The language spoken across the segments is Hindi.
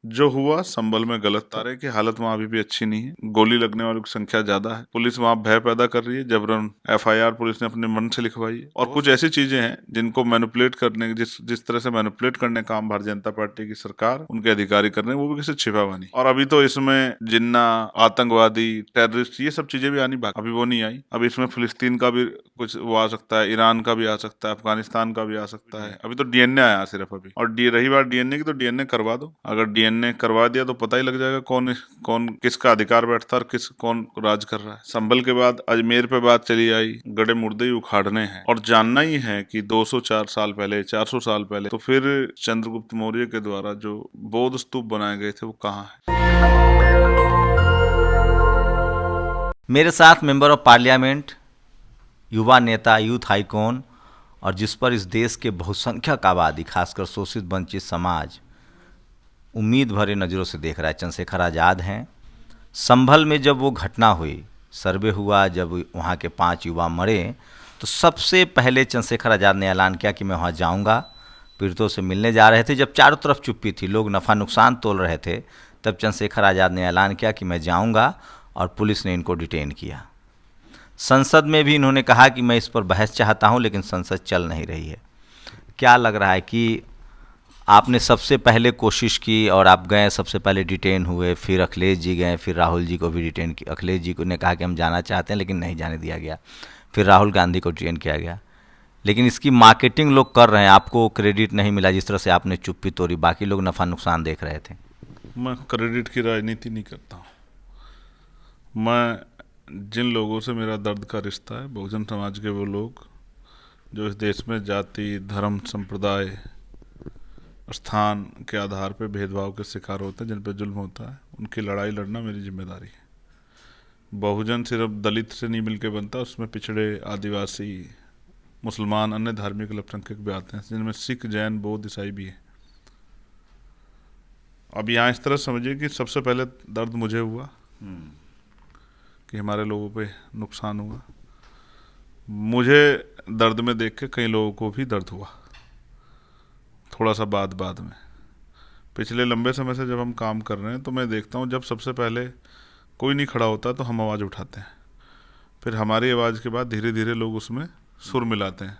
जो हुआ संभल में गलत था। तारे की हालत वहाँ अभी भी अच्छी नहीं है, गोली लगने वालों की संख्या ज्यादा है, पुलिस वहाँ भय पैदा कर रही है, जबरन एफआईआर पुलिस ने अपने मन से लिखवाई है। और कुछ ऐसी चीजें हैं जिनको मैनिपुलेट करने जिस तरह से मैनिपुलेट करने का काम भारतीय जनता पार्टी की सरकार उनके अधिकारी कर रहे हैं, वो भी किसी छिपा हुआ नहीं। और अभी तो इसमें जिन्ना, आतंकवादी, टेररिस्ट, ये सब चीजें भी आनी बाकी, अभी वो नहीं आई। अब इसमें फिलिस्तीन का भी कुछ वो आ सकता है, ईरान का भी आ सकता है, अफगानिस्तान का भी आ सकता है। अभी तो डीएनए आया सिर्फ अभी। और रही बात डीएनए की, तो डीएनए करवा दो। अगर डीएनए करवा दिया तो पता ही लग जाएगा कौन कौन किसका अधिकार बैठता है और कौन राज कर रहा है। संभल के बाद अजमेर पे बात चली आई, गड़े मुर्दे ही उखाड़ने हैं और जानना ही है कि 204 साल पहले, 400 साल पहले तो फिर चंद्रगुप्त मौर्य के द्वारा जो बौद्ध स्तूप बनाए गए थे वो कहाँ है। मेरे साथ मेंबर ऑफ पार्लियामेंट, युवा नेता, यूथ आइकॉन और जिस पर इस देश के बहुसंख्यक आबादी, खासकर शोषित वंचित समाज उम्मीद भरे नज़रों से देख रहा है, चंद्रशेखर आज़ाद हैं। संभल में जब वो घटना हुई, सर्वे हुआ, जब वहाँ के 5 युवा मरे, तो सबसे पहले चंद्रशेखर आज़ाद ने ऐलान किया कि मैं वहाँ जाऊँगा। पीड़ितों से मिलने जा रहे थे, जब चारों तरफ चुप्पी थी, लोग नफ़ा नुकसान तोल रहे थे, तब चंद्रशेखर आज़ाद ने ऐलान किया कि मैं जाऊँगा और पुलिस ने इनको डिटेन किया। संसद में भी इन्होंने कहा कि मैं इस पर बहस चाहता हूँ, लेकिन संसद चल नहीं रही है। क्या लग रहा है कि आपने सबसे पहले कोशिश की और आप गए, सबसे पहले डिटेन हुए, फिर अखिलेश जी गए, फिर राहुल जी को भी डिटेन किया। अखिलेश जी को ने कहा कि हम जाना चाहते हैं लेकिन नहीं जाने दिया गया, फिर राहुल गांधी को डिटेन किया गया। लेकिन इसकी मार्केटिंग लोग कर रहे हैं, आपको क्रेडिट नहीं मिला जिस तरह से आपने चुप्पी तोड़ी, बाकी लोग नफ़ा नुकसान देख रहे थे। मैं क्रेडिट की राजनीति नहीं करता हूँ। मैं जिन लोगों से मेरा दर्द का रिश्ता है, बहुजन समाज के वो लोग जो इस देश में जाति, धर्म, संप्रदाय, स्थान के आधार पर भेदभाव के शिकार होते हैं, जिन पर जुल्म होता है, उनकी लड़ाई लड़ना मेरी जिम्मेदारी है। बहुजन सिर्फ दलित से नहीं मिलके बनता, उसमें पिछड़े, आदिवासी, मुसलमान, अन्य धार्मिक अल्पसंख्यक भी आते हैं, जिनमें सिख, जैन, बौद्ध, ईसाई भी है। अब यहाँ इस तरह समझिए कि सबसे पहले दर्द मुझे हुआ कि हमारे लोगों पे नुकसान हुआ। मुझे दर्द में देख के कई लोगों को भी दर्द हुआ, थोड़ा सा बाद बाद में। पिछले लंबे समय से जब हम काम कर रहे हैं तो मैं देखता हूँ, जब सबसे पहले कोई नहीं खड़ा होता तो हम आवाज़ उठाते हैं, फिर हमारी आवाज़ के बाद धीरे धीरे लोग उसमें सुर मिलाते हैं।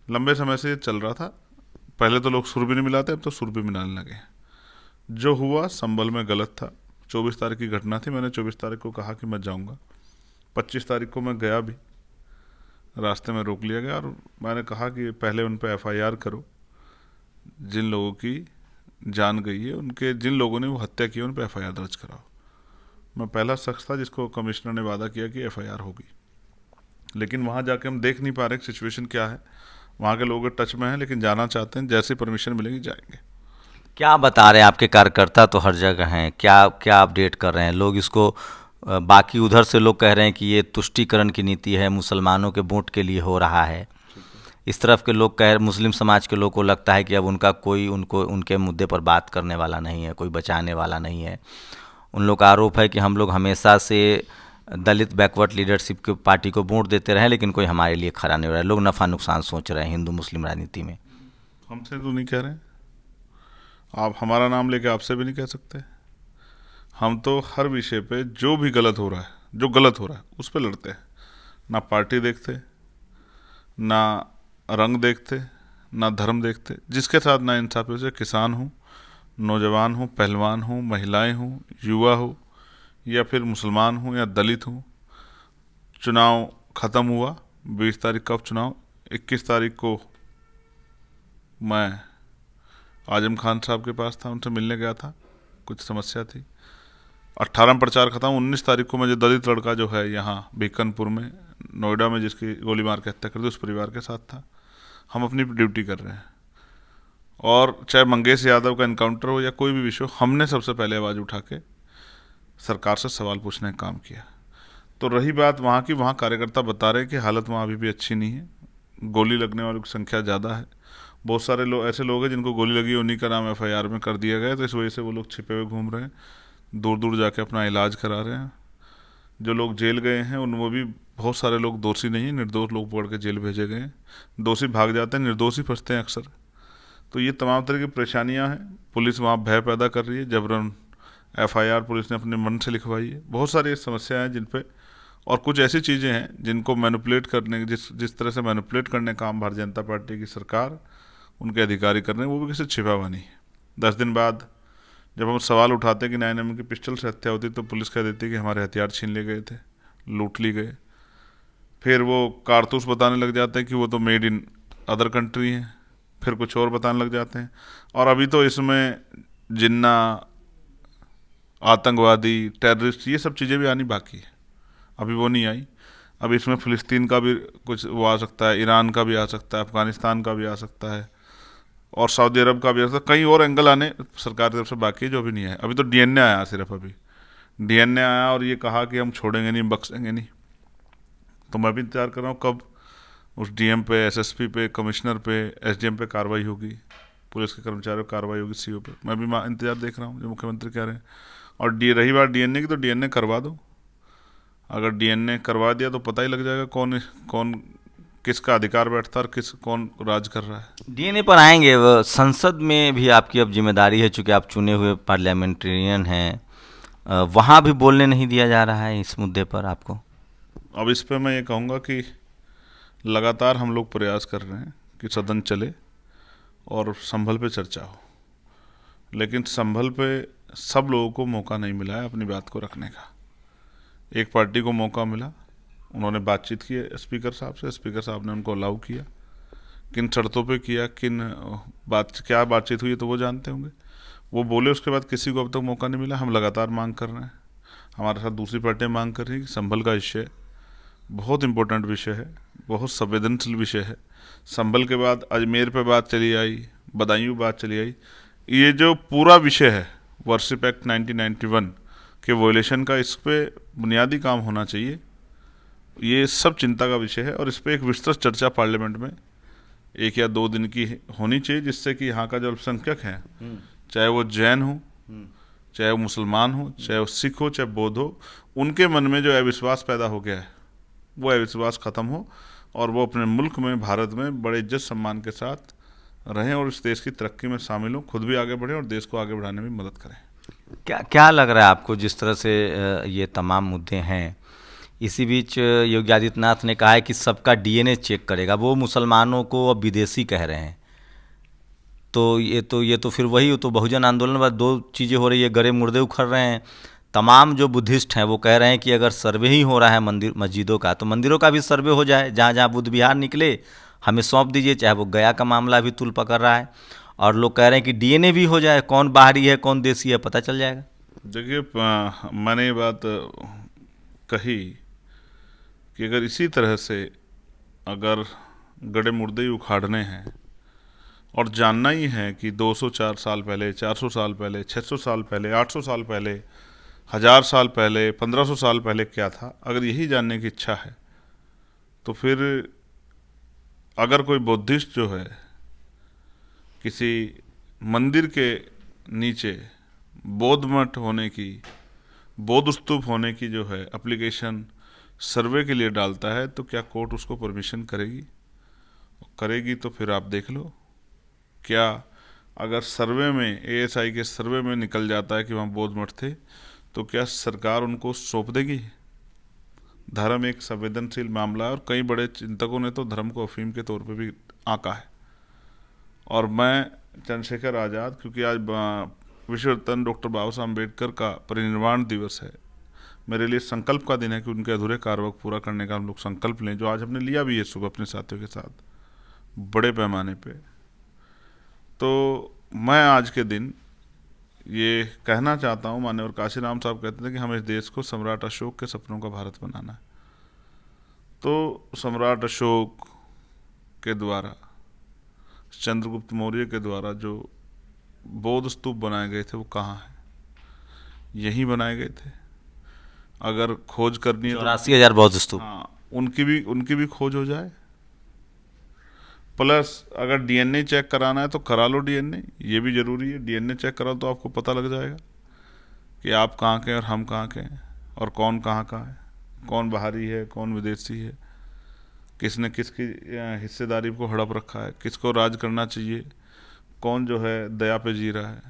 लंबे समय से ये चल रहा था, पहले तो लोग सुर भी नहीं मिलाते, अब तो सुर भी मिलाने लगे। जो हुआ संभल में गलत था। 24 तारीख की घटना थी, मैंने 24 तारीख को कहा कि मैं जाऊंगा। 25 तारीख को मैं गया भी, रास्ते में रोक लिया गया और मैंने कहा कि पहले उन पर एफआईआर करो, जिन लोगों की जान गई है, उनके जिन लोगों ने वो हत्या की उन पर एफआईआर दर्ज कराओ। मैं पहला शख्स था जिसको कमिश्नर ने वादा किया कि एफआईआर होगी। लेकिन वहाँ जाके हम देख नहीं पा रहे सिचुएशन क्या है। वहाँ के लोग टच में हैं लेकिन जाना चाहते हैं, जैसे परमिशन मिलेगी जाएंगे। क्या बता रहे हैं आपके कार्यकर्ता? तो हर जगह हैं, क्या क्या अपडेट कर रहे हैं लोग इसको? बाकी उधर से लोग कह रहे हैं कि ये तुष्टीकरण की नीति है, मुसलमानों के वोट के लिए हो रहा है। ठीक है। इस तरफ के लोग कह, मुस्लिम समाज के लोग को लगता है कि अब उनका कोई उनको उनके मुद्दे पर बात करने वाला नहीं है, कोई बचाने वाला नहीं है। उन लोग का आरोप है कि हम लोग हमेशा से दलित बैकवर्ड लीडरशिप के पार्टी को वोट देते रहे, लेकिन कोई हमारे लिए खड़ा नहीं हो रहा है। लोग नफ़ा नुकसान सोच रहे हैं हिंदू मुस्लिम राजनीति में। हमसे तो नहीं कह रहे हैं, आप हमारा नाम लेके आपसे भी नहीं कह सकते। हम तो हर विषय पे जो भी गलत हो रहा है, जो गलत हो रहा है उस पर लड़ते हैं। ना पार्टी देखते, ना रंग देखते, ना धर्म देखते। जिसके साथ ना इंसाफी से, किसान हूँ, नौजवान हूँ, पहलवान हूँ, महिलाएं हूँ, युवा हूँ, या फिर मुसलमान हूँ या दलित हूँ। चुनाव ख़त्म हुआ, 20 तारीख कब चुनाव, 21 तारीख को मैं आजम खान साहब के पास था, उनसे मिलने गया था, कुछ समस्या थी। 18 में प्रचार खत्म, 19 तारीख को मैं जो दलित लड़का जो है यहाँ बीकनपुर में, नोएडा में, जिसकी गोली मार के हत्या कर दी, उस परिवार के साथ था। हम अपनी ड्यूटी कर रहे हैं, और चाहे मंगेश यादव का इनकाउंटर हो या कोई भी विषय हो, हमने सबसे पहले आवाज़ उठा के सरकार से सवाल पूछने का काम किया। तो रही बात वहाँ की, वहाँ कार्यकर्ता बता रहे हैं कि हालत वहाँ अभी भी अच्छी नहीं है, गोली लगने वालों की संख्या ज़्यादा है। बहुत सारे लोग ऐसे लोग हैं जिनको गोली लगी, उन्हीं का नाम एफआईआर में कर दिया गया, तो इस वजह से वो लोग छिपे हुए घूम रहे हैं, दूर दूर जाके अपना इलाज करा रहे हैं। जो लोग जेल गए हैं उनमें भी बहुत सारे लोग दोषी नहीं हैं, निर्दोष लोग पकड़ के जेल भेजे गए हैं। दोषी भाग जाते हैं, निर्दोषी फंसते हैं अक्सर। तो ये तमाम तरह की परेशानियां हैं। पुलिस वहाँ भय पैदा कर रही है, जबरन एफआईआर पुलिस ने अपने मन से लिखवाई है। बहुत सारी समस्याएं हैं जिन पे, और कुछ ऐसी चीज़ें हैं जिनको मैनिपुलेट करने, जिस तरह से मैनिपुलेट करने का काम भारतीय जनता पार्टी की सरकार, उनके अधिकारी कर रहे हैं, वो भी किसी छिपा हुआ नहीं है। 10 दिन बाद जब हम सवाल उठाते कि 9mm की पिस्टल से हत्या होती, तो पुलिस कह देती कि हमारे हथियार छीन लिए गए थे, लूट ली गए। फिर वो कारतूस बताने लग जाते हैं कि वो तो मेड इन अदर कंट्री हैं, फिर कुछ और बताने लग जाते हैं। और अभी तो इसमें जिन्ना, आतंकवादी, टेररिस्ट, ये सब चीज़ें भी आनी बाकी है, अभी वो नहीं आई। अब इसमें फ़िलिस्तीन का भी कुछ वो आ सकता है, ईरान का भी आ सकता है, अफ़गानिस्तान का भी आ सकता है, और सऊदी अरब का भी आ सकता है। कई और एंगल आने सरकार की तरफ से बाकी है जो अभी नहीं है। अभी तो डीएनए आया, सिर्फ अभी डीएनए आया और ये कहा कि हम छोड़ेंगे नहीं, बख्शेंगे नहीं। तो मैं भी इंतजार कर रहा हूँ कब उस डीएम पे, एसएसपी पे, कमिश्नर पे, एसडीएम पे कार्रवाई होगी, पुलिस के कर्मचारियों पर कार्रवाई होगी, सीओ पे। मैं भी इंतजार देख रहा हूँ जो मुख्यमंत्री कह रहे हैं। और रही बात डीएनए की, तो डीएनए करवा दो। अगर डीएनए करवा दिया तो पता ही लग जाएगा कौन कौन किसका अधिकार बैठता है और कौन राज कर रहा है। डीएनए पर आएंगे। वो संसद में भी आपकी अब जिम्मेदारी है, चूंकि आप चुने हुए पार्लियामेंटेरियन हैं, वहाँ भी बोलने नहीं दिया जा रहा है इस मुद्दे पर आपको। अब इस पे मैं ये कहूँगा कि लगातार हम लोग प्रयास कर रहे हैं कि सदन चले और संभल पे चर्चा हो, लेकिन संभल पे सब लोगों को मौका नहीं मिला है अपनी बात को रखने का। एक पार्टी को मौका मिला, उन्होंने बातचीत की है स्पीकर साहब से, स्पीकर साहब ने उनको अलाउ किया। किन शर्तों पे किया, क्या बातचीत हुई, तो वो जानते होंगे। वो बोले, उसके बाद किसी को अब तक मौका नहीं मिला। हम लगातार मांग कर रहे हैं, हमारे साथ दूसरी पार्टियां मांग कर रही हैं कि संभल का विषय बहुत इम्पोर्टेंट विषय है, बहुत संवेदनशील विषय है। संभल के बाद अजमेर पे बात चली आई, बदायूं बात चली आई। ये जो पूरा विषय है वर्शिप एक्ट 1991 के वॉयलेशन का, इस पे बुनियादी काम होना चाहिए। ये सब चिंता का विषय है और इस पर एक विस्तृत चर्चा पार्लियामेंट में 1 या 2 दिन की होनी चाहिए, जिससे कि यहाँ का जो अल्पसंख्यक है, चाहे वो जैन हो, चाहे वो मुसलमान हो, चाहे वो सिख हो, चाहे बौद्ध हो, उनके मन में जो अविश्वास पैदा हो गया है, वो अविश्वास ख़त्म हो और वो अपने मुल्क में, भारत में बड़े इज्जत सम्मान के साथ रहें और इस देश की तरक्की में शामिल हों, खुद भी आगे बढ़ें और देश को आगे बढ़ाने में मदद करें। क्या क्या लग रहा है आपको, जिस तरह से ये तमाम मुद्दे हैं, इसी बीच योगी आदित्यनाथ ने कहा है कि सबका डीएनए चेक करेगा, वो मुसलमानों को अब विदेशी कह रहे हैं। तो फिर वही तो बहुजन आंदोलन में 2 चीज़ें हो रही है, गरे मुर्दे उखड़ रहे हैं। तमाम जो बुद्धिस्ट हैं वो कह रहे हैं कि अगर सर्वे ही हो रहा है मंदिर मस्जिदों का, तो मंदिरों का भी सर्वे हो जाए, जहाँ जहाँ बुद्ध विहार निकले हमें सौंप दीजिए। चाहे वो गया का मामला भी तुल पकड़ रहा है, और लोग कह रहे हैं कि डीएनए भी हो जाए, कौन बाहरी है कौन देसी है पता चल जाएगा। देखिए, मैंने ये बात कही कि अगर इसी तरह से अगर गड़े मुर्दे ही उखाड़ने हैं और जानना ही है कि 204 साल पहले, 400 साल पहले, 600 साल पहले, 800 साल पहले, 1000 साल पहले, 1500 साल पहले क्या था, अगर यही जानने की इच्छा है, तो फिर अगर कोई बुद्धिस्ट जो है किसी मंदिर के नीचे बौद्ध मठ होने की, बौद्ध स्तूप होने की जो है एप्लीकेशन सर्वे के लिए डालता है, तो क्या कोर्ट उसको परमिशन करेगी? करेगी तो फिर आप देख लो। क्या अगर सर्वे में, एएसआई के सर्वे में निकल जाता है कि वहाँ बौद्ध मठ थे, तो क्या सरकार उनको सौंप देगी? धर्म एक संवेदनशील मामला है और कई बड़े चिंतकों ने तो धर्म को अफीम के तौर पे भी आंका है। और मैं चंद्रशेखर आज़ाद, क्योंकि आज विश्व रत्न डॉक्टर बाबा साहब अम्बेडकर का परिनिर्वाण दिवस है, मेरे लिए संकल्प का दिन है कि उनके अधूरे कार्यवर्ग पूरा करने का हम लोग संकल्प लें, जो आज हमने लिया भी है सुबह अपने साथियों के साथ बड़े पैमाने पे। तो मैं आज के दिन ये कहना चाहता हूँ, माननीय काशीराम साहब कहते थे कि हमें इस देश को सम्राट अशोक के सपनों का भारत बनाना है। तो सम्राट अशोक के द्वारा, चंद्रगुप्त मौर्य के द्वारा जो बौद्ध स्तूप बनाए गए थे, वो कहाँ हैं? यहीं बनाए गए थे। अगर खोज करनी है 84,000 बौद्ध स्तूप, हाँ, उनकी भी खोज हो जाए। प्लस अगर डीएनए चेक कराना है तो करा लो डीएनए, ये भी ज़रूरी है। डीएनए चेक कराओ तो आपको पता लग जाएगा कि आप कहाँ के हैं और हम कहाँ के हैं, और कौन कहाँ का है, कौन बाहरी है, कौन विदेशी है, किसने किसकी हिस्सेदारी को हड़प रखा है, किसको राज करना चाहिए, कौन जो है दया पे जी रहा है,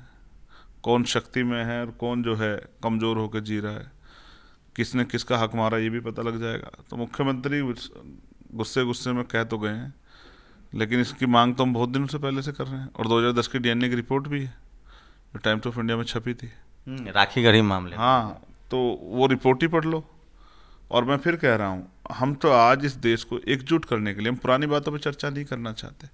कौन शक्ति में है और कौन जो है कमज़ोर होकर जी रहा है, किसने किसका हक मारा ये भी पता लग जाएगा। तो मुख्यमंत्री गुस्से गुस्से में कह तो गए हैं, लेकिन इसकी मांग तो हम बहुत दिनों से पहले से कर रहे हैं। और 2010 की डीएनए की रिपोर्ट भी है जो टाइम्स ऑफ इंडिया में छपी थी। राखी गढ़ी मामले में। हाँ, तो वो रिपोर्ट ही पढ़ लो। और मैं फिर कह रहा हूँ, हम तो आज इस देश को एकजुट करने के लिए, हम पुरानी बातों पर चर्चा नहीं करना चाहते।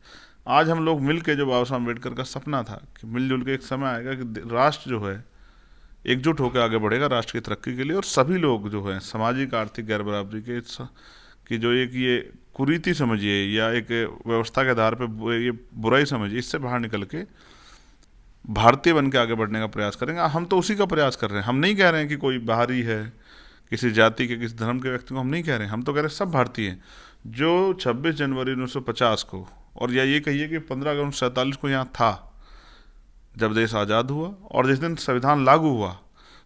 आज हम लोग मिल के, जो बाबा साहब अम्बेडकर का सपना था कि मिलजुल के एक समय आएगा कि राष्ट्र जो है एकजुट होकर आगे बढ़ेगा राष्ट्र की तरक्की के लिए, और सभी लोग जो है सामाजिक आर्थिक गैर बराबरी के कि जो एक ये कुरीति समझिए या एक व्यवस्था के आधार पर ये बुराई समझिए, इससे बाहर निकल के भारतीय बन के आगे बढ़ने का प्रयास करेंगे। हम तो उसी का प्रयास कर रहे हैं। हम नहीं कह रहे हैं कि कोई बाहरी है, किसी जाति के, किसी धर्म के व्यक्ति को हम नहीं कह रहे हैं। हम तो कह रहे हैं सब भारतीय हैं जो 26 जनवरी 1950 को, और या ये कहिए कि 15 अगस्त 1947 को यहाँ था जब देश आज़ाद हुआ, और जिस दिन संविधान लागू हुआ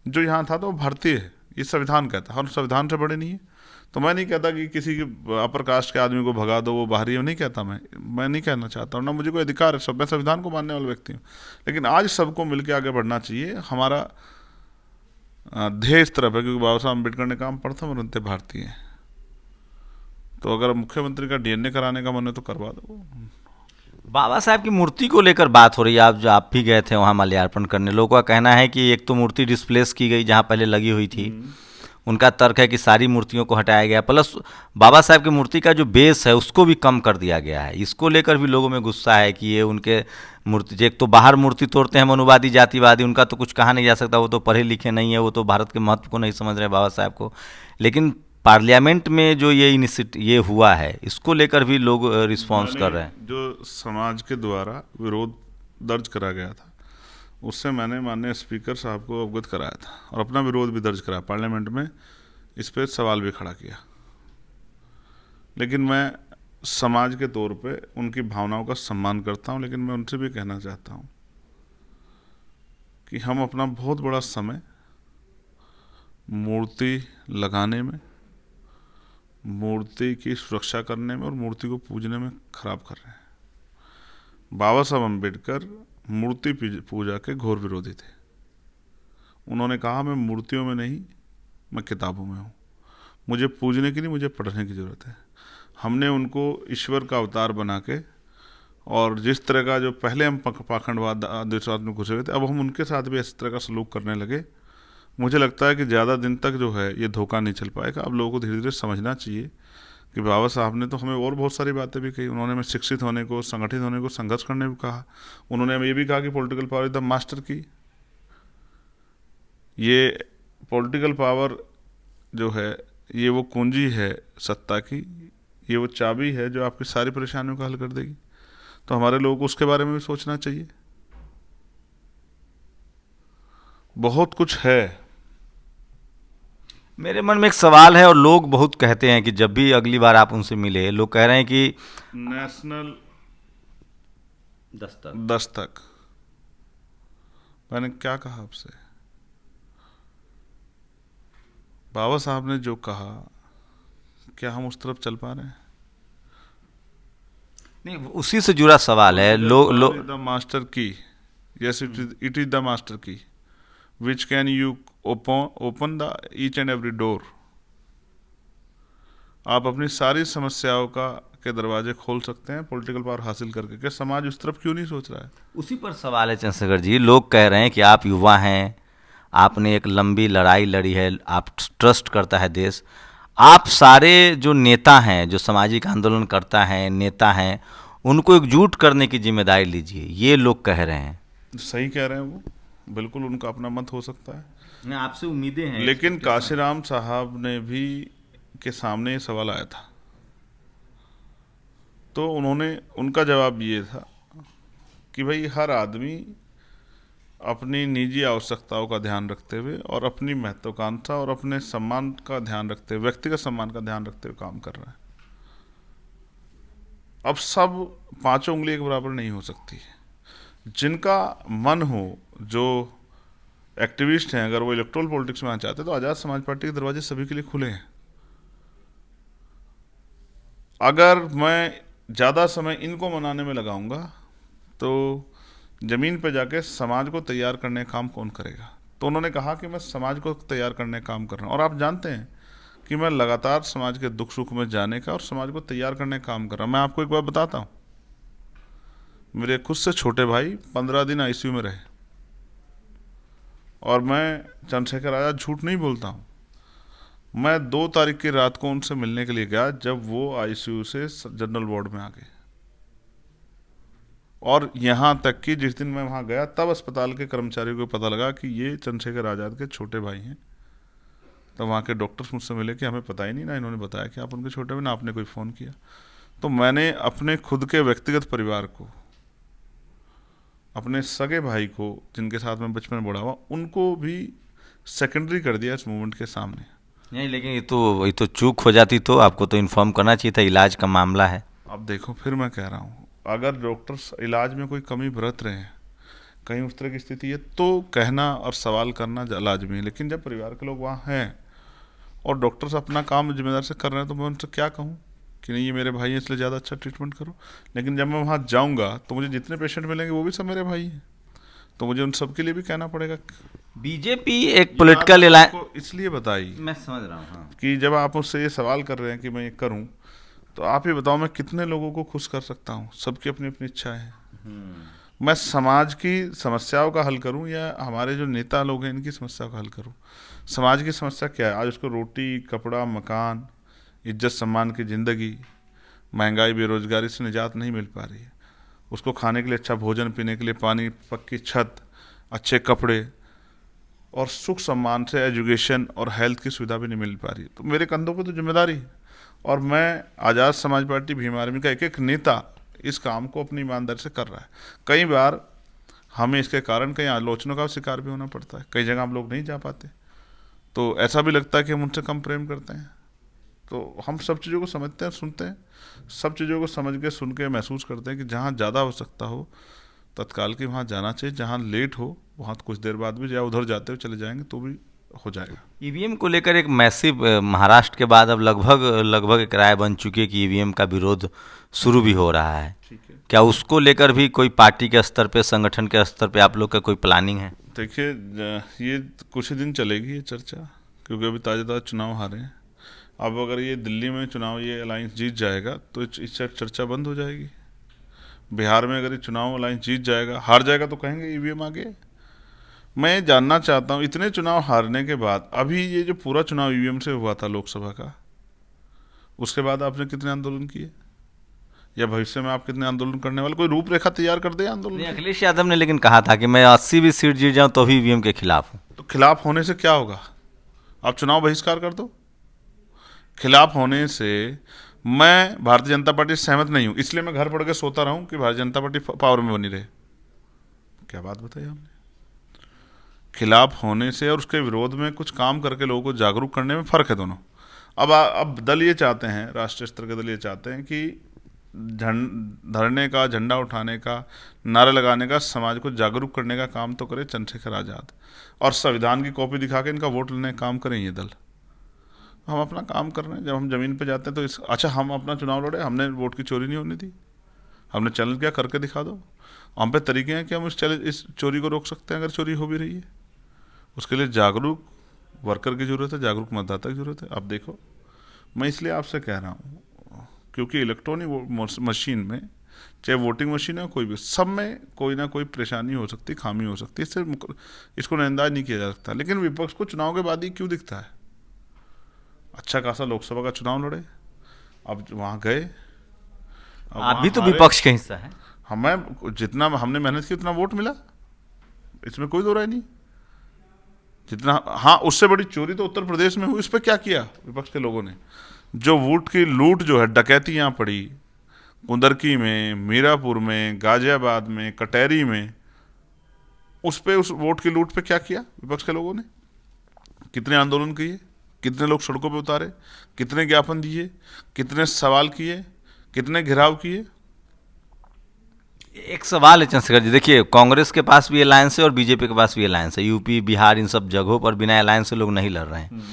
जो यहाँ था तो वो भारतीय है, ये संविधान कहता है। और संविधान से बड़े नहीं है। तो मैं नहीं कहता कि किसी की अपर कास्ट के आदमी को भगा दो वो बाहरी है, नहीं कहता। मैं नहीं कहना चाहता हूँ, ना मुझे कोई अधिकार है। सब, मैं संविधान को मानने वाला व्यक्ति हूँ। लेकिन आज सबको मिलकर आगे बढ़ना चाहिए। हमारा ध्येय इस तरफ है, क्योंकि बाबा साहब अम्बेडकर ने कहा प्रथम और अंत्य भारतीय हैं। तो अगर मुख्यमंत्री का डीएनए कराने का मन है तो करवा दो। बाबा साहब की मूर्ति को लेकर बात हो रही है। आप भी गए थे वहाँ माल्यार्पण करने। लोगों का कहना है कि एक तो मूर्ति डिस्प्लेस की गई जहाँ पहले लगी हुई थी। उनका तर्क है कि सारी मूर्तियों को हटाया गया, प्लस बाबा साहब की मूर्ति का जो बेस है उसको भी कम कर दिया गया है। इसको लेकर भी लोगों में गुस्सा है कि ये उनके मूर्ति, एक तो बाहर मूर्ति तोड़ते हैं मनुवादी जातिवादी, उनका तो कुछ कहा नहीं जा सकता। वो तो पढ़े लिखे नहीं है, वो तो भारत के महत्व को नहीं समझ रहे बाबा साहब को। लेकिन पार्लियामेंट में जो ये हुआ है, इसको लेकर भी लोग रिस्पॉन्स कर रहे हैं। जो समाज के द्वारा विरोध दर्ज करा गया था उससे मैंने माननीय स्पीकर साहब को अवगत कराया था, और अपना विरोध भी दर्ज कराया पार्लियामेंट में। इस पर सवाल भी खड़ा किया। लेकिन मैं समाज के तौर पे उनकी भावनाओं का सम्मान करता हूं। लेकिन मैं उनसे भी कहना चाहता हूं कि हम अपना बहुत बड़ा समय मूर्ति लगाने में, मूर्ति की सुरक्षा करने में और मूर्ति को पूजने में खराब कर रहे हैं। बाबा साहब अम्बेडकर मूर्ति पूजा के घोर विरोधी थे। उन्होंने कहा मैं मूर्तियों में नहीं, मैं किताबों में हूँ। मुझे पूजने की नहीं, मुझे पढ़ने की ज़रूरत है। हमने उनको ईश्वर का अवतार बना के, और जिस तरह का जो पहले हम पाखंडवाद देशवाद में घुसे हुए थे, अब हम उनके साथ भी इस तरह का सलूक करने लगे। मुझे लगता है कि ज़्यादा दिन तक जो है ये धोखा नहीं चल पाएगा। अब लोगों को धीरे धीरे समझना चाहिए कि बाबा साहब ने तो हमें और बहुत सारी बातें भी कही। उन्होंने हमें शिक्षित होने को, संगठित होने को, संघर्ष करने को कहा। उन्होंने हमें ये भी कहा कि political power is the master की। ये पॉलिटिकल पावर जो है ये वो कुंजी है सत्ता की, ये वो चाबी है जो आपकी सारी परेशानियों का हल कर देगी। तो हमारे लोगों को उसके बारे में भी सोचना चाहिए। बहुत कुछ है। मेरे मन में एक सवाल है, और लोग बहुत कहते हैं कि जब भी अगली बार आप उनसे मिले, लोग कह रहे हैं कि नेशनल दस्तक दस्तक, मैंने क्या कहा आपसे? बाबा साहब ने जो कहा, क्या हम उस तरफ चल पा रहे हैं? नहीं, उसी से जुड़ा सवाल है। The master key, yes it is the master key which can you open the each and every door. आप अपनी सारी समस्याओं के दरवाजे खोल सकते हैं पॉलिटिकल पावर हासिल करके। क्या समाज उस तरफ क्यों नहीं सोच रहा है? उसी पर सवाल है चंद्रशेखर जी। लोग कह रहे हैं कि आप युवा हैं, आपने एक लंबी लड़ाई लड़ी है, आप ट्रस्ट करता है देश। आप सारे जो नेता हैं, जो सामाजिक आंदोलन करता है, नेता हैं, उनको एकजुट करने की जिम्मेदारी लीजिए, ये लोग कह रहे हैं। सही कह रहे हैं वो, बिल्कुल उनका अपना मत हो सकता है। आपसे उम्मीदें हैं। लेकिन काशीराम साहब ने भी के सामने ये सवाल आया था, तो उनका जवाब ये था कि भाई हर आदमी अपनी निजी आवश्यकताओं का ध्यान रखते हुए और अपनी महत्वाकांक्षा और अपने सम्मान का ध्यान रखते हुए, व्यक्तिगत सम्मान का ध्यान रखते हुए काम कर रहा है। अब सब पांचों उंगली एक बराबर नहीं हो सकती। जिनका मन हो, जो एक्टिविस्ट हैं, अगर वो इलेक्टोरल पॉलिटिक्स में आना चाहते हैं तो आज़ाद समाज पार्टी के दरवाजे सभी के लिए खुले हैं। अगर मैं ज़्यादा समय इनको मनाने में लगाऊंगा तो ज़मीन पे जाके समाज को तैयार करने का काम कौन करेगा? तो उन्होंने कहा कि मैं समाज को तैयार करने का काम कर रहा हूँ। और आप जानते हैं कि मैं लगातार समाज के दुख सुख में जाने का और समाज को तैयार करने का काम कर रहा हूँ। मैं आपको एक बात बताता हूँ, मेरे खुद से छोटे भाई 15 दिन आईसीयू में रहे, और मैं चंद्रशेखर आज़ाद झूठ नहीं बोलता हूँ। मैं 2 तारीख की रात को उनसे मिलने के लिए गया जब वो आईसीयू से जनरल वार्ड में आ गए। और यहाँ तक कि जिस दिन मैं वहाँ गया तब अस्पताल के कर्मचारियों को पता लगा कि ये चंद्रशेखर आज़ाद के छोटे भाई हैं। तब वहाँ के डॉक्टर्स मुझसे मिले कि हमें पता ही नहीं, ना इन्होंने बताया कि आप उनके छोटे भाई, ना आपने कोई फ़ोन किया। तो मैंने अपने खुद के व्यक्तिगत परिवार को, अपने सगे भाई को जिनके साथ मैं बचपन में बड़ा हुआ, उनको भी सेकेंडरी कर दिया इस मूवमेंट के सामने। नहीं, लेकिन ये तो चूक हो जाती, तो आपको तो इन्फॉर्म करना चाहिए था, इलाज का मामला है। अब देखो, फिर मैं कह रहा हूँ, अगर डॉक्टर्स इलाज में कोई कमी बरत रहे हैं, कहीं उस तरह की स्थिति है, तो कहना और सवाल करना लाजमी है। लेकिन जब परिवार के लोग वहाँ हैं और डॉक्टर्स अपना काम जिम्मेदार से कर रहे हैं, तो मैं उनसे क्या कहूँ कि नहीं ये मेरे भाई हैं इसलिए ज़्यादा अच्छा ट्रीटमेंट करो। लेकिन जब मैं वहाँ जाऊँगा तो मुझे जितने पेशेंट मिलेंगे वो भी सब मेरे भाई हैं, तो मुझे उन सब के लिए भी कहना पड़ेगा। बीजेपी एक पॉलिटिकल आपको इसलिए बताई, मैं समझ रहा हूँ, हाँ। कि जब आप मुझसे ये सवाल कर रहे हैं कि मैं ये करूँ, तो आप ये बताओ मैं कितने लोगों को खुश कर सकता हूँ? सबकी अपनी अपनी इच्छा है। मैं समाज की समस्याओं का हल करूं या हमारे जो नेता लोग हैं इनकी समस्या का हल करूं? समाज की समस्या क्या है? आज उसको रोटी, कपड़ा, मकान, इज्जत सम्मान की ज़िंदगी, महंगाई, बेरोजगारी से निजात नहीं मिल पा रही है। उसको खाने के लिए अच्छा भोजन, पीने के लिए पानी, पक्की छत, अच्छे कपड़े और सुख सम्मान से एजुकेशन और हेल्थ की सुविधा भी नहीं मिल पा रही है। तो मेरे कंधों पे तो जिम्मेदारी है, और मैं आज़ाद समाज पार्टी भीम आर्मी का एक एक नेता इस काम को अपनी ईमानदारी से कर रहा है। कई बार हमें इसके कारण कई आलोचनाओं का शिकार भी होना पड़ता है, कई जगह हम लोग नहीं जा पाते, तो ऐसा भी लगता है कि हम उनसे कम प्रेम करते हैं। तो हम सब चीज़ों को समझते हैं, सुनते हैं, सब चीज़ों को समझ के, सुन के महसूस करते हैं कि जहाँ ज़्यादा आवश्यकता हो तत्काल की वहाँ जाना चाहिए, जहाँ लेट हो वहाँ कुछ देर बाद भी, या उधर जाते हुए चले जाएंगे तो भी हो जाएगा। ईवीएम को लेकर एक मैसिव, महाराष्ट्र के बाद अब लगभग एक राय बन चुकी है कि ईवीएम का विरोध शुरू भी हो रहा है। ठीक है, क्या उसको लेकर भी कोई पार्टी के स्तर पे, संगठन के स्तर पे आप लोग का कोई प्लानिंग है? देखिए, ये कुछ ही दिन चलेगी ये चर्चा, क्योंकि अभी ताज़ा चुनाव हारे हैं। अब अगर ये दिल्ली में चुनाव ये अलायंस जीत जाएगा तो इस चर्चा बंद हो जाएगी। बिहार में अगर ये चुनाव अलायंस जीत जाएगा, हार जाएगा तो कहेंगे ईवीएम आ गए। मैं जानना चाहता हूँ, इतने चुनाव हारने के बाद अभी ये जो पूरा चुनाव ईवीएम से हुआ था लोकसभा का, उसके बाद आपने कितने आंदोलन किए, या भविष्य में आप कितने आंदोलन करने वाले? कोई रूपरेखा तैयार कर दे आंदोलन की? अखिलेश यादव ने लेकिन कहा था कि मैं 80 भी सीट जीत जाऊं तो भी ईवीएम के खिलाफ हूं। तो खिलाफ होने से क्या होगा? आप चुनाव बहिष्कार कर दो। खिलाफ होने से मैं भारतीय जनता पार्टी से सहमत नहीं हूँ, इसलिए मैं घर पड़ के सोता रहा हूँ कि भारतीय जनता पार्टी पावर में बनी रहे। क्या बात बताई आपने? खिलाफ होने से और उसके विरोध में कुछ काम करके लोगों को जागरूक करने में फ़र्क है दोनों। अब दल ये चाहते हैं, राष्ट्रीय स्तर के दल ये चाहते हैं कि धरने का, झंडा उठाने का, नारे लगाने का, समाज को जागरूक करने का काम तो करे चंद्रशेखर आज़ाद, और संविधान की कॉपी दिखा के इनका वोट लेने का काम करें ये दल। हम अपना काम कर रहे हैं। जब हम ज़मीन पे जाते हैं तो अच्छा, हम अपना चुनाव लड़े, हमने वोट की चोरी नहीं होने दी, हमने चैलेंज किया, करके दिखा दो। हम पे तरीके हैं कि हम इस चोरी को रोक सकते हैं अगर चोरी हो भी रही है। उसके लिए जागरूक वर्कर की ज़रूरत है, जागरूक मतदाता की ज़रूरत है। अब देखो, मैं इसलिए आपसे कह रहा हूँ क्योंकि इलेक्ट्रॉनिक मशीन में, चाहे वोटिंग मशीन है कोई भी, सब में कोई ना कोई परेशानी हो सकती, खामी हो सकती है, इसको नजरअंदाज नहीं किया जा सकता। लेकिन विपक्ष को चुनाव के बाद ही क्यों दिखता है? अच्छा खासा लोकसभा का चुनाव लड़े, अब वहाँ गए, आप भी तो विपक्ष का हिस्सा है। हमें जितना हमने मेहनत की उतना वोट मिला, इसमें कोई दो राय नहीं। जितना, हाँ, उससे बड़ी चोरी तो उत्तर प्रदेश में हुई, उस पर क्या किया विपक्ष के लोगों ने? जो वोट की लूट जो है, डकैती यहाँ पड़ी, कुंदरकी में, मीरापुर में, गाजियाबाद में, कटहरी में, उस वोट की लूट पे क्या किया विपक्ष के लोगों ने? कितने आंदोलन किए, कितने लोग सड़कों पे उतारे, कितने ज्ञापन दिए, कितने सवाल किए, कितने घेराव किए? एक सवाल है चंद्रशेखर जी, देखिए कांग्रेस के पास भी अलायंस है और बीजेपी के पास भी अलायंस है। यूपी, बिहार, इन सब जगहों पर बिना अलायंस से लोग नहीं लड़ रहे हैं।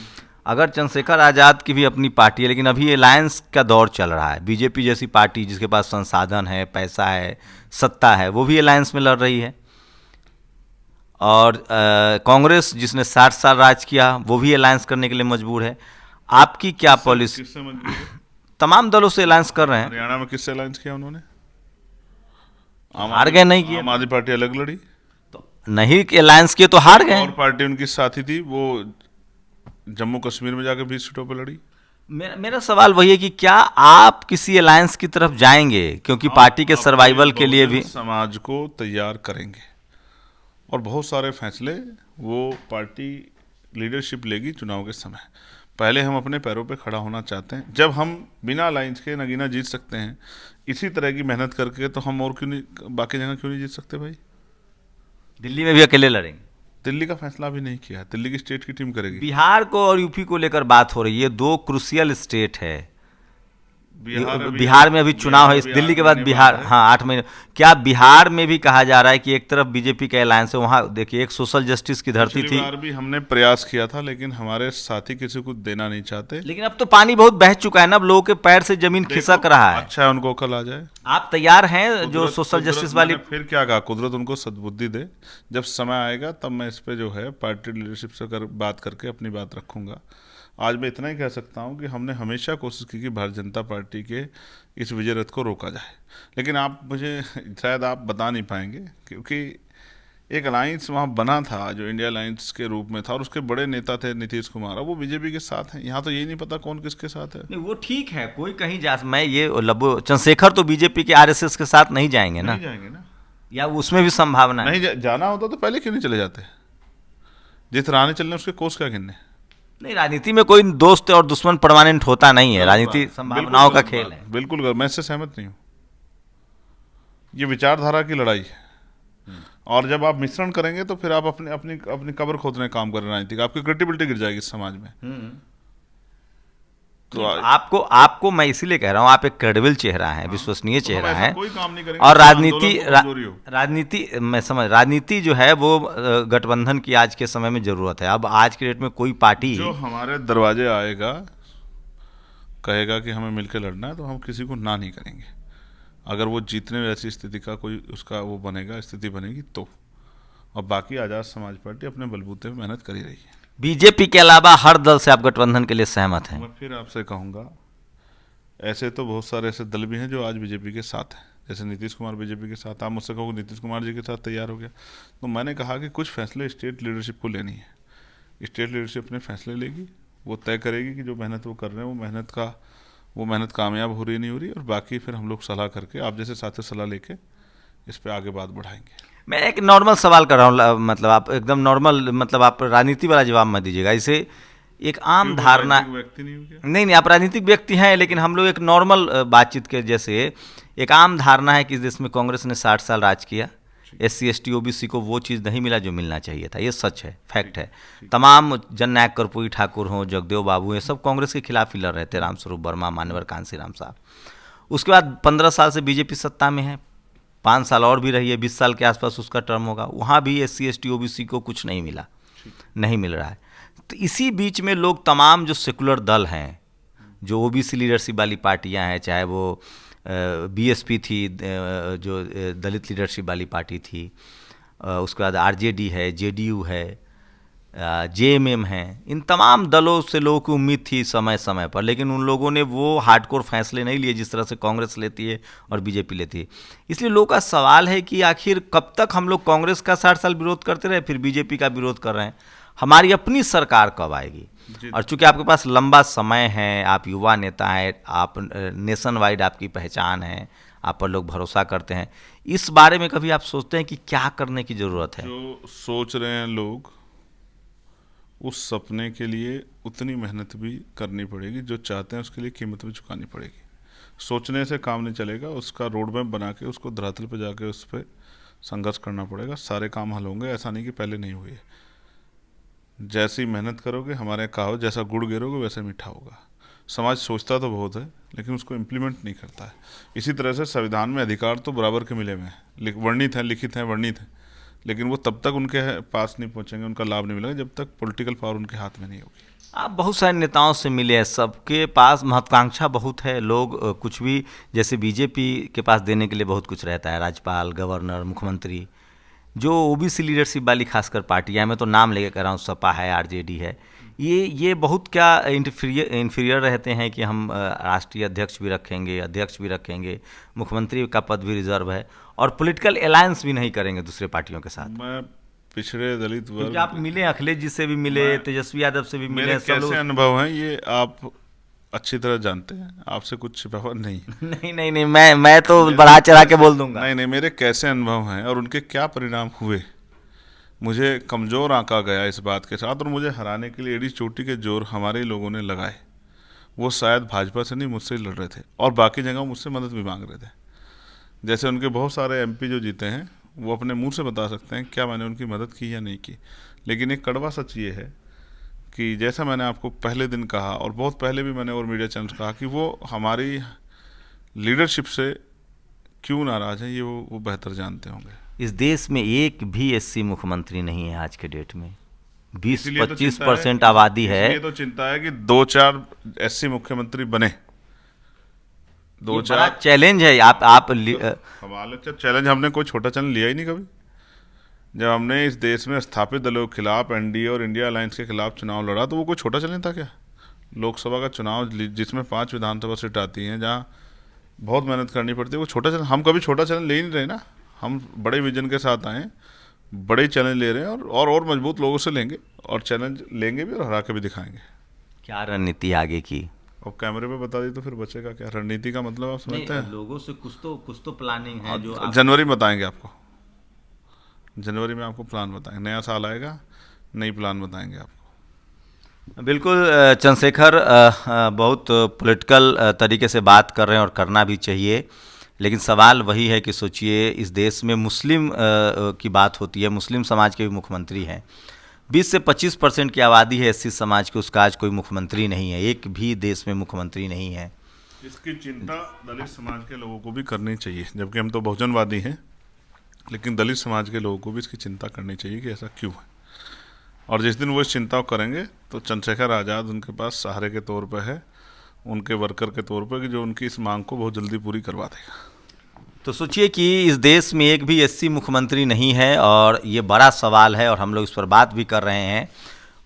अगर चंद्रशेखर आज़ाद की भी अपनी पार्टी है, लेकिन अभी अलायंस का दौर चल रहा है, बीजेपी जैसी पार्टी जिसके पास संसाधन है, पैसा है, सत्ता है, वो भी अलायंस में लड़ रही है, और कांग्रेस जिसने 60 साल राज किया वो भी अलायंस करने के लिए मजबूर है। आपकी क्या पॉलिसी? किससे मजबूर है? तमाम दलों से अलायंस कर रहे हैं। हरियाणा में किससे अलायंस किया उन्होंने? हार गए नहीं किए आम आदमी पार्टी अलग लड़ी, तो नहीं कि अलायंस किए तो हार गए। और पार्टी उनकी साथी थी, वो जम्मू कश्मीर में जाकर 20 सीटों पर लड़ी। मेरा सवाल वही है कि क्या आप किसी अलायंस की तरफ जाएंगे, क्योंकि पार्टी के सर्वाइवल के लिए भी समाज को तैयार करेंगे, और बहुत सारे फैसले वो पार्टी लीडरशिप लेगी चुनाव के समय। पहले हम अपने पैरों पे खड़ा होना चाहते हैं। जब हम बिना अलायंस के नगीना जीत सकते हैं इसी तरह की मेहनत करके, तो हम और क्यों नहीं, बाकी जगह क्यों नहीं जीत सकते भाई? दिल्ली में भी अकेले लड़ेंगे। दिल्ली का फैसला भी नहीं किया, दिल्ली की स्टेट की टीम करेगी। बिहार को और यूपी को लेकर बात हो रही है, दो क्रूशियल स्टेट है। बिहार में अभी चुनाव है, इस दिल्ली के बाद बिहार, हाँ 8 महीने। क्या बिहार में भी कहा जा रहा है कि एक तरफ बीजेपी का अलायंस है, वहाँ देखिए एक सोशल जस्टिस की धरती थी। बार भी हमने प्रयास किया था, लेकिन हमारे साथी किसी को देना नहीं चाहते। लेकिन अब तो पानी बहुत बह चुका है ना, अब लोगों के पैर से जमीन खिसक रहा है। अच्छा है, उनको कल आ जाए। आप तैयार हैं जो सोशल जस्टिस वाली? फिर क्या कहा, कुदरत उनको सद्बुद्धि दे। जब समय आएगा तब मैं इस पे जो है पार्टी लीडरशिप से बात करके अपनी बात रखूंगा। आज मैं इतना ही कह सकता हूं कि हमने हमेशा कोशिश की कि भारतीय जनता पार्टी के इस विजय रथ को रोका जाए, लेकिन आप मुझे शायद आप बता नहीं पाएंगे, क्योंकि एक अलायंस वहाँ बना था जो इंडिया अलायंस के रूप में था, और उसके बड़े नेता थे नीतीश कुमार, वो बीजेपी के साथ हैं। यहाँ तो यही नहीं पता कौन किसके साथ है। नहीं वो ठीक है, कोई कहीं जा, मैं ये लबो चंद्रशेखर तो बीजेपी के आरएसएस के साथ नहीं जाएंगे ना? नहीं जाएंगे ना, या उसमें भी संभावना है? नहीं जाना होता तो पहले क्यों नहीं चले जाते? जिस राह चलने उसके कोस क्या गिनने। नहीं, राजनीति में कोई दोस्त और दुश्मन परमानेंट होता नहीं है, राजनीति संभावनाओं का खेल है। बिल्कुल, मैं इससे सहमत नहीं हूँ। ये विचारधारा की लड़ाई है, और जब आप मिश्रण करेंगे तो फिर आप अपनी अपनी अपनी कब्र खोदने का काम कर रहे हैं। राजनीति आपकी क्रेडिबिलिटी गिर जाएगी समाज में। तो आपको मैं इसीलिए कह रहा हूँ, आप एक क्रेडिबल चेहरा है, विश्वसनीय तो चेहरा है, कोई काम नहीं करेंगे, और राजनीति मैं समझ, राजनीति जो है वो गठबंधन की आज के समय में जरूरत है। अब आज के डेट में कोई पार्टी जो हमारे दरवाजे आएगा कहेगा कि हमें मिलकर लड़ना है, तो हम किसी को ना नहीं करेंगे। अगर वो जीतने जैसी स्थिति का कोई उसका वो बनेगा, स्थिति बनेगी तो। और बाकी आज़ाद समाज पार्टी अपने बलबूते पे मेहनत कर ही रही है। बीजेपी के अलावा हर दल से आप गठबंधन के लिए सहमत हैं? मैं फिर आपसे कहूँगा, ऐसे तो बहुत सारे ऐसे दल भी हैं जो आज बीजेपी के साथ हैं। जैसे नीतीश कुमार बीजेपी के साथ, आप मुझसे कहोगे नीतीश कुमार जी के साथ तैयार हो गया, तो मैंने कहा कि कुछ फैसले स्टेट लीडरशिप को लेनी है। स्टेट लीडरशिप अपने फैसले लेगी, वो तय करेगी कि जो मेहनत वो कर रहे हैं वो मेहनत कामयाब हो रही नहीं हो रही, और बाकी फिर हम लोग सलाह करके आप जैसे साथी सलाह लेके इस पर आगे बात बढ़ाएंगे। मैं एक नॉर्मल सवाल कर रहा हूँ, मतलब आप एकदम नॉर्मल, मतलब आप राजनीति वाला जवाब मत दीजिएगा। इसे एक आम धारणा, व्यक्ति नहीं हो क्या? नहीं, आप राजनीतिक व्यक्ति हैं, लेकिन हम लोग एक नॉर्मल बातचीत के जैसे, एक आम धारणा है कि इस देश में कांग्रेस ने 60 साल राज किया, SC ST OBC को वो चीज़ नहीं मिला जो मिलना चाहिए था। ये सच है, फैक्ट है। तमाम जननायक कर्पूरी ठाकुर हों, जगदेव बाबू, ये सब कांग्रेस के खिलाफ ही लड़ रहे थे, रामस्वरूप वर्मा, मान्यवर कांसी राम साहब। उसके बाद 15 साल से बीजेपी सत्ता में है, 5 साल और भी रही है, 20 साल के आसपास उसका टर्म होगा, वहाँ भी SC ST OBC को कुछ नहीं मिला, नहीं मिल रहा है। तो इसी बीच में लोग, तमाम जो सेकुलर दल हैं, जो OBC लीडरशिप वाली पार्टियां हैं, चाहे वो BSP थी, जो दलित लीडरशिप वाली पार्टी थी, उसके बाद RJD है, JDU है, JMM है, इन तमाम दलों से लोगों की उम्मीद थी समय समय पर, लेकिन उन लोगों ने वो हार्डकोर फैसले नहीं लिए जिस तरह से कांग्रेस लेती है और बीजेपी लेती है। इसलिए लोगों का सवाल है कि आखिर कब तक हम लोग कांग्रेस का 60 साल विरोध करते रहे, फिर बीजेपी का विरोध कर रहे हैं? हमारी अपनी सरकार कब आएगी? और चूंकि आपके पास लंबा समय है, आप युवा नेता हैं, आप नेशन वाइड आपकी पहचान है, आप पर लोग भरोसा करते हैं, इस बारे में कभी आप सोचते हैं कि क्या करने की ज़रूरत है? जो सोच रहे हैं लोग, उस सपने के लिए उतनी मेहनत भी करनी पड़ेगी, जो चाहते हैं उसके लिए कीमत भी चुकानी पड़ेगी। सोचने से काम नहीं चलेगा, उसका रोड मैप बना के उसको धरातल पर जाके उस पर संघर्ष करना पड़ेगा। सारे काम हल होंगे, ऐसा नहीं कि पहले नहीं हुए। जैसी मेहनत करोगे, हमारे कहावत, जैसा गुड़ गिरोगे वैसे मीठा होगा। समाज सोचता तो बहुत है, लेकिन उसको इम्प्लीमेंट नहीं करता है। इसी तरह से संविधान में अधिकार तो बराबर के मिले हुए हैं, वर्णित हैं, लिखित हैं, वर्णित हैं, लेकिन वो तब तक उनके पास नहीं पहुंचेंगे, उनका लाभ नहीं मिलेगा जब तक पॉलिटिकल पावर उनके हाथ में नहीं होगी। आप बहुत सारे नेताओं से मिले हैं, सबके पास महत्वाकांक्षा बहुत है। लोग कुछ भी, जैसे बीजेपी के पास देने के लिए बहुत कुछ रहता है, राज्यपाल, गवर्नर, मुख्यमंत्री। जो ओबीसी लीडरशिप वाली खासकर पार्टियां, मैं तो नाम लेके कह रहा हूँ, सपा है, आरजेडी है, ये बहुत क्या इन्फीरियर रहते हैं कि हम राष्ट्रीय अध्यक्ष भी रखेंगे, अध्यक्ष भी रखेंगे, मुख्यमंत्री का पद भी रिजर्व है, और पॉलिटिकल अलायंस भी नहीं करेंगे दूसरे पार्टियों के साथ। मैं पिछड़े दलित क्योंकि वर्ग, आप मिले, अखिलेश जी से भी मिले, तेजस्वी यादव से भी मिले, मेरे सब लोग। कैसे अनुभव हैं ये आप अच्छी तरह जानते हैं, आपसे कुछ छिपा हुआ नहीं है। नहीं नहीं नहीं, मैं तो बढ़ा चढ़ा के बोल दूंगा। नहीं नहीं, मेरे कैसे अनुभव हैं और उनके क्या परिणाम हुए, मुझे कमज़ोर आंका गया इस बात के साथ, और मुझे हराने के लिए एड़ी चोटी के जोर हमारे ही लोगों ने लगाए। वो शायद भाजपा से नहीं, मुझसे ही लड़ रहे थे, और बाकी जगह मुझसे मदद भी मांग रहे थे। जैसे उनके बहुत सारे एमपी जो जीते हैं, वो अपने मुंह से बता सकते हैं क्या मैंने उनकी मदद की या नहीं की। लेकिन एक कड़वा सच ये है कि जैसा मैंने आपको पहले दिन कहा, और बहुत पहले भी मैंने और मीडिया चैनल कहा, कि वो हमारी लीडरशिप से क्यों नाराज़ हैं, ये वो बेहतर जानते होंगे। इस देश में एक भी एससी मुख्यमंत्री नहीं है आज के डेट में। इसीलिए तो 20-25% आबादी है। इसलिए तो चिंता है कि 2-4 एससी मुख्यमंत्री बने। ये बड़ा चैलेंज है। आप सवाल है, चैलेंज हमने कोई छोटा चैलेंज लिया ही नहीं कभी। जब हमने इस देश में स्थापित दलों के खिलाफ, एनडीए और इंडिया अलायंस के खिलाफ चुनाव लड़ा, तो वो कोई छोटा चैलेंज था क्या? लोकसभा का चुनाव जिसमें 5 विधानसभा सीट आती हैं, जहाँ बहुत मेहनत करनी पड़ती है, वो छोटा चैलेंज, हम कभी छोटा चैलेंज ले ही नहीं रहे ना। हम बड़े विजन के साथ आए, बड़े चैलेंज ले रहे हैं, और मजबूत लोगों से लेंगे, और चैलेंज लेंगे भी और हरा के भी दिखाएंगे। क्या रणनीति आगे की? और कैमरे पे बता दी तो फिर बचेगा क्या? रणनीति का मतलब आप समझते हैं? लोगों से कुछ तो प्लानिंग है जो जनवरी में बताएंगे आपको। जनवरी में आपको प्लान बताएंगे, नया साल आएगा, नई प्लान बताएंगे आपको। बिल्कुल चंद्रशेखर, बहुत पॉलिटिकल तरीके से बात कर रहे हैं, और करना भी चाहिए। लेकिन सवाल वही है कि सोचिए, इस देश में मुस्लिम की बात होती है, मुस्लिम समाज के भी मुख्यमंत्री हैं। 20 से 25% की आबादी है एससी समाज की, उसका आज कोई मुख्यमंत्री नहीं है, एक भी देश में मुख्यमंत्री नहीं है। इसकी चिंता दलित समाज के लोगों को भी करनी चाहिए, जबकि हम तो बहुजनवादी हैं, लेकिन दलित समाज के लोगों को भी इसकी चिंता करनी चाहिए कि ऐसा क्यों है। और जिस दिन वो इस चिंता को करेंगे, तो चंद्रशेखर आज़ाद उनके पास सहारे के तौर पर है, उनके वर्कर के तौर पर, कि जो उनकी इस मांग को बहुत जल्दी पूरी करवा देगा। तो सोचिए कि इस देश में एक भी एससी मुख्यमंत्री नहीं है, और ये बड़ा सवाल है, और हम लोग इस पर बात भी कर रहे हैं।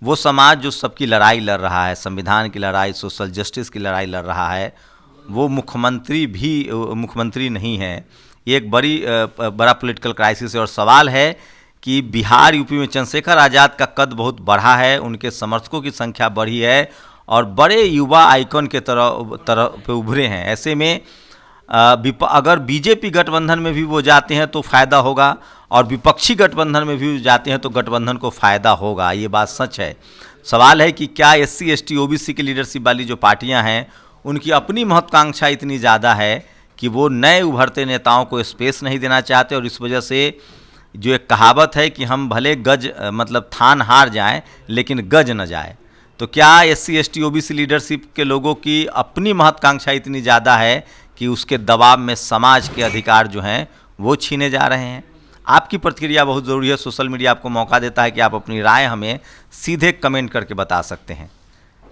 वो समाज जो सबकी लड़ाई लड़ रहा है, संविधान की लड़ाई, सोशल जस्टिस की लड़ाई लड़ रहा है, वो मुख्यमंत्री नहीं है। ये एक बड़ा पॉलिटिकल क्राइसिस है। और सवाल है कि बिहार, यूपी में चंद्रशेखर आज़ाद का कद बहुत बढ़ा है, उनके समर्थकों की संख्या बढ़ी है, और बड़े युवा आइकन के तरह पे उभरे हैं। ऐसे में अगर बीजेपी गठबंधन में भी वो जाते हैं तो फ़ायदा होगा, और विपक्षी गठबंधन में भी जाते हैं तो गठबंधन को फ़ायदा होगा। ये बात सच है। सवाल है कि क्या एससी, एसटी, ओबीसी की लीडरशिप वाली जो पार्टियां हैं, उनकी अपनी महत्वाकांक्षा इतनी ज़्यादा है कि वो नए उभरते नेताओं को स्पेस नहीं देना चाहते, और इस वजह से जो एक कहावत है कि हम भले गज मतलब थान हार जाएं, लेकिन गज न जाए। तो क्या एससी, एसटी, ओबीसी लीडरशिप के लोगों की अपनी महत्वाकांक्षा इतनी ज़्यादा है कि उसके दबाव में समाज के अधिकार जो हैं वो छीने जा रहे हैं? आपकी प्रतिक्रिया बहुत ज़रूरी है। सोशल मीडिया आपको मौका देता है कि आप अपनी राय हमें सीधे कमेंट करके बता सकते हैं।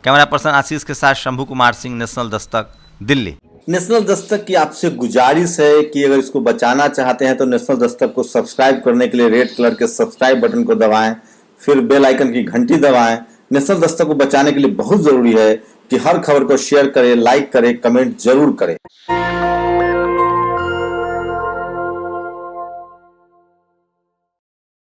कैमरा पर्सन आशीष के साथ शंभू कुमार सिंह, नेशनल दस्तक, दिल्ली। नेशनल दस्तक की आपसे गुजारिश है कि अगर इसको बचाना चाहते हैं तो नेशनल दस्तक को सब्सक्राइब करने के लिए रेड कलर के सब्सक्राइब बटन को दबाएं, फिर बेल आइकन की घंटी दबाएं। नेशनल दस्तक को बचाने के लिए बहुत जरूरी है कि हर खबर को शेयर करें, लाइक करें, कमेंट जरूर करें।